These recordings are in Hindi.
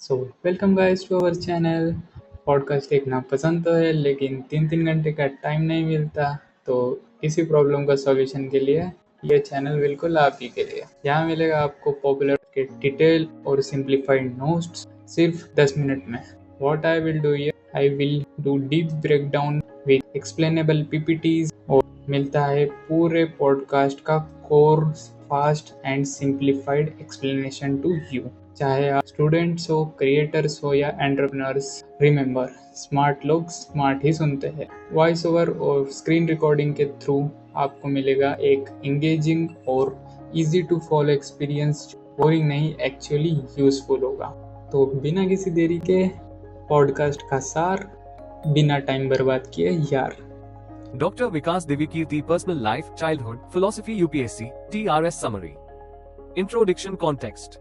So welcome guys to our channel. Podcast देखना पसंद तो है लेकिन 3-3 घंटे का टाइम नहीं मिलता, तो इसी प्रॉब्लम का सॉल्यूशन के लिए ये चैनल बिल्कुल आप ही के लिए। यहाँ मिलेगा आपको पॉपुलर के डिटेल और सिंप्लीफाइड नोट्स सिर्फ 10 मिनट में। What I will do here, I will do deep breakdown with explainable PPTs और मिलता है पूरे पॉडकास्ट का course fast and simplified explanation to you. चाहे आप स्टूडेंट्स हो, क्रिएटर्स हो या एंटरप्रेन्योर्स, रिमेंबर स्मार्ट लोग स्मार्ट ही सुनते हैं। वॉइस ओवर और स्क्रीन रिकॉर्डिंग के थ्रू आपको मिलेगा एक इंगेजिंग और easy to follow experience, boring नहीं, एक्चुअली यूजफुल होगा। तो बिना किसी देरी के पॉडकास्ट का सार, बिना टाइम बर्बाद किए यार। Dr. Vikas Divikirti Personal Life, Childhood, Philosophy UPSC, TRS Summary. Introduction Context.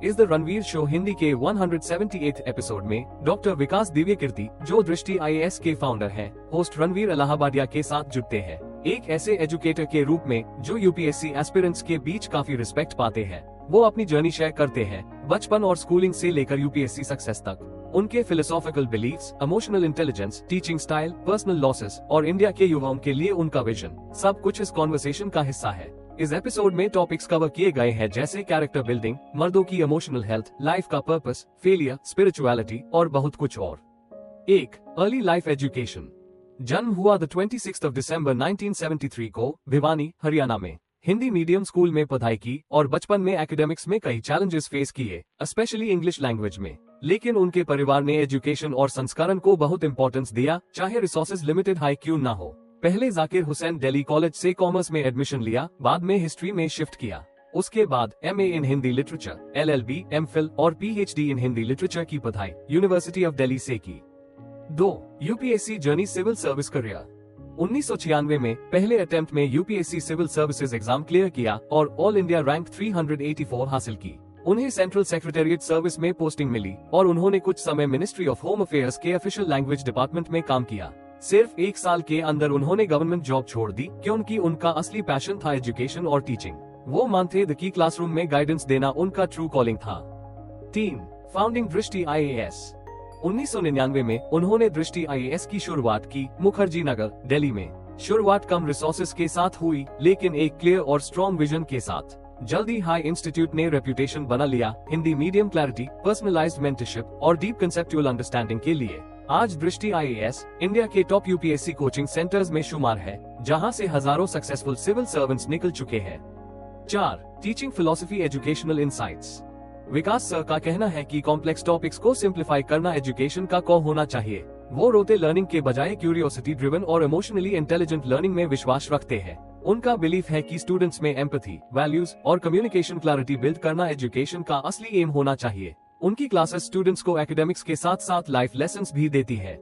इस द रणवीर शो हिंदी के 178th एपिसोड में डॉक्टर विकास दिव्यकीर्ति, जो दृष्टि आईएएस के फाउंडर हैं, होस्ट रणवीर इलाहाबादिया के साथ जुड़ते हैं, एक ऐसे एजुकेटर के रूप में जो यूपीएससी एस्पिरेंट्स के बीच काफी रिस्पेक्ट पाते हैं। वो अपनी जर्नी शेयर करते हैं, बचपन और स्कूलिंग से लेकर यूपीएससी सक्सेस तक। उनके philosophical beliefs, emotional intelligence, teaching style, personal losses और इंडिया के युवाओं के लिए उनका विजन, सब कुछ इस कॉन्वर्सेशन का हिस्सा है। इस एपिसोड में टॉपिक्स कवर किए गए हैं जैसे कैरेक्टर बिल्डिंग, मर्दों की इमोशनल हेल्थ, लाइफ का पर्पस, फेलियर, स्पिरिचुअलिटी और बहुत कुछ और। 1. Early life education. जन्म हुआ द 26 दिसंबर 1973 को भिवानी, हरियाणा में। हिंदी मीडियम स्कूल में पढ़ाई की और बचपन में एकेडमिक्स में कई चैलेंजेस फेस किए, स्पेशली इंग्लिश लैंग्वेज में। लेकिन उनके परिवार ने एजुकेशन और संस्करण को बहुत इंपॉर्टेंस दिया, चाहे रिसोर्सेज लिमिटेड हाई क्यों ना हो। पहले जाकिर हुसैन दिल्ली कॉलेज से कॉमर्स में एडमिशन लिया, बाद में हिस्ट्री में शिफ्ट किया। उसके बाद MA in Hindi literature, LLB, MPhil और पीएचडी इन हिंदी लिटरेचर की पढ़ाई यूनिवर्सिटी ऑफ दिल्ली से की। 2. UPSC journey civil service career. 1996 में पहले अटेम्प्ट में UPSC civil services exam clear किया और ऑल इंडिया रैंक 384 हासिल की। उन्हें सेंट्रल सेक्रेटेरिएट सर्विस में पोस्टिंग मिली और उन्होंने कुछ समय मिनिस्ट्री ऑफ होम अफेयर्स के ऑफिशियल लैंग्वेज डिपार्टमेंट में काम किया। सिर्फ 1 साल के अंदर उन्होंने गवर्नमेंट जॉब छोड़ दी, क्योंकि उनका असली पैशन था एजुकेशन और टीचिंग। वो मानते थे कि क्लासरूम में गाइडेंस देना उनका ट्रू कॉलिंग था। 3. फाउंडिंग दृष्टि आईएएस। 1999 में उन्होंने दृष्टि आईएएस की शुरुआत की, मुखर्जी नगर, दिल्ली में। शुरुआत कम रिसोर्सेज के साथ हुई, लेकिन एक क्लियर और स्ट्रॉन्ग विजन के साथ। जल्दी हाई इंस्टीट्यूट ने रेप्यूटेशन बना लिया, Hindi medium clarity, personalised mentorship और डीप कंसेप्चुअल अंडरस्टैंडिंग के लिए। आज दृष्टि आईएएस इंडिया के टॉप यूपीएससी कोचिंग सेंटर्स में शुमार है, जहां से हजारों सक्सेसफुल सिविल सर्वेंट्स निकल चुके हैं। 4. Teaching philosophy educational insights. Vikas sir का कहना है कि कॉम्प्लेक्स टॉपिक्स को सिंप्लीफाई करना एजुकेशन का कोर होना चाहिए। वो रोते लर्निंग के बजाय क्यूरियोसिटी ड्रिवन और इमोशनली इंटेलिजेंट लर्निंग में विश्वास रखते हैं। उनका बिलीफ है कि स्टूडेंट्स में एम्पैथी, वैल्यूज और कम्युनिकेशन क्लैरिटी बिल्ड करना एजुकेशन का असली एम होना चाहिए। उनकी क्लासेस स्टूडेंट्स को एकेडमिक्स के साथ साथ लाइफ लेसन्स भी देती है।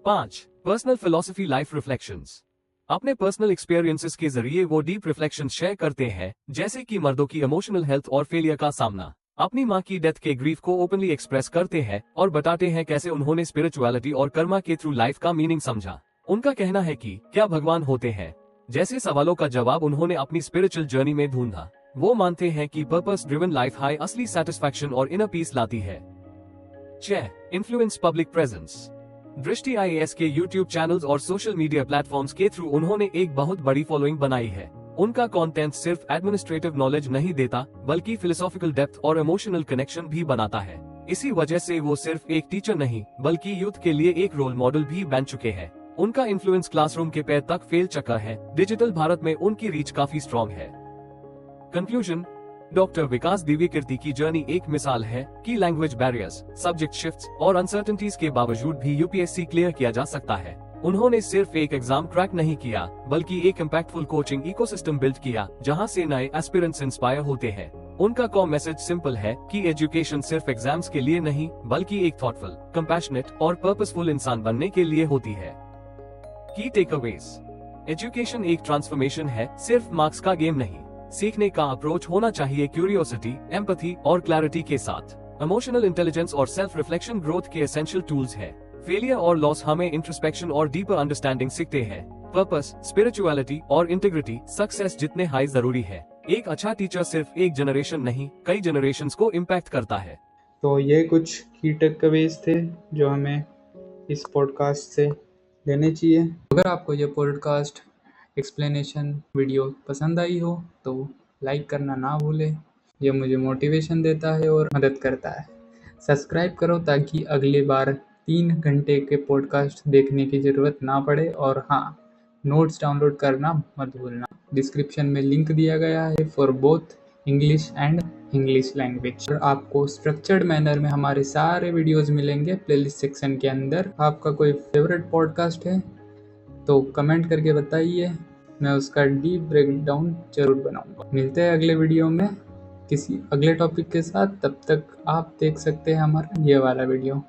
5. Personal philosophy life reflections. अपने पर्सनल एक्सपीरियंसेस के जरिए वो डीप रिफ्लेक्शंस शेयर करते हैं, जैसे कि मर्दों की इमोशनल हेल्थ और फेलियर का सामना। अपनी माँ की डेथ के ग्रीफ को ओपनली एक्सप्रेस करते हैं और बताते हैं कैसे उन्होंने स्पिरिचुअलिटी और कर्मा के थ्रू लाइफ का मीनिंग समझा। उनका कहना है कि क्या भगवान होते हैं जैसे सवालों का जवाब उन्होंने अपनी स्पिरिचुअल जर्नी में ढूंढा। वो मानते हैं कि पर्पस ड्रिवन लाइफ हाई असली सेटिस्फैक्शन और इनर पीस लाती है। 6. Influence public presence. दृष्टि आईएएस के यूट्यूब चैनल्स और सोशल मीडिया प्लेटफॉर्म्स के थ्रू उन्होंने एक बहुत बड़ी फॉलोइंग बनाई है। उनका कंटेंट सिर्फ एडमिनिस्ट्रेटिव नॉलेज नहीं देता, बल्कि फिलोसॉफिकल डेप्थ और इमोशनल कनेक्शन भी बनाता है। इसी वजह से वो सिर्फ एक टीचर नहीं, बल्कि यूथ के लिए एक रोल मॉडल भी बन चुके हैं। उनका इन्फ्लुएंस क्लासरूम के पैर तक फैल चुका है। डिजिटल भारत में उनकी रीच काफी स्ट्रॉन्ग है। कंक्लूजन। डॉक्टर विकास दिव्यकीर्ति की जर्नी एक मिसाल है कि लैंग्वेज बैरियर्स, सब्जेक्ट शिफ्ट्स और अनसर्टेनिटीज के बावजूद भी यूपीएससी क्लियर किया जा सकता है। उन्होंने सिर्फ एक एग्जाम क्रैक नहीं किया, बल्कि एक इम्पैक्टफुल कोचिंग इकोसिस्टम बिल्ड किया, जहां से नए एस्पिरेंट्स इंस्पायर होते हैं। उनका कॉम मैसेज सिंपल है कि एजुकेशन सिर्फ एग्जाम्स के लिए नहीं, बल्कि एक थॉटफुल, कंपैशनेट और पर्पसफुल इंसान बनने के लिए होती है। की टेकअवेज। एजुकेशन एक ट्रांसफॉर्मेशन है, सिर्फ मार्क्स का गेम नहीं। सीखने का अप्रोच होना चाहिए क्यूरियोसिटी, एम्पैथी और क्लैरिटी के साथ। इमोशनल इंटेलिजेंस और सेल्फ रिफ्लेक्शन ग्रोथ के एसेंशियल टूल्स है। फेलियर और लॉस हमें इंट्रोस्पेक्शन और डीपर अंडरस्टैंडिंग सीखते हैं। पर्पस, स्पिरिचुअलिटी और इंटीग्रिटी सक्सेस जितने हाई जरूरी है। एक अच्छा टीचर सिर्फ एक जनरेशन नहीं, कई जनरेशंस को इम्पैक्ट करता है। तो ये कुछ की टेकअवेज थे जो हमें इस पॉडकास्ट से लेने चाहिए। अगर आपको ये पॉडकास्ट एक्सप्लेनेशन वीडियो पसंद आई हो तो लाइक करना ना भूलें। ये मुझे मोटिवेशन देता है और मदद करता है। सब्सक्राइब करो ताकि अगली बार 3 घंटे के पॉडकास्ट देखने की ज़रूरत ना पड़े। और हाँ, नोट्स डाउनलोड करना मत भूलना। डिस्क्रिप्शन में लिंक दिया गया है for both English and English language. और आपको स्ट्रक्चर्ड मैनर में हमारे सारे वीडियोस मिलेंगे प्लेलिस्ट सेक्शन के अंदर। आपका कोई फेवरेट पॉडकास्ट है तो कमेंट करके बताइए, मैं उसका डीप ब्रेकडाउन जरूर बनाऊंगा। मिलते हैं अगले वीडियो में किसी अगले टॉपिक के साथ। तब तक आप देख सकते हैं हमारा ये वाला वीडियो।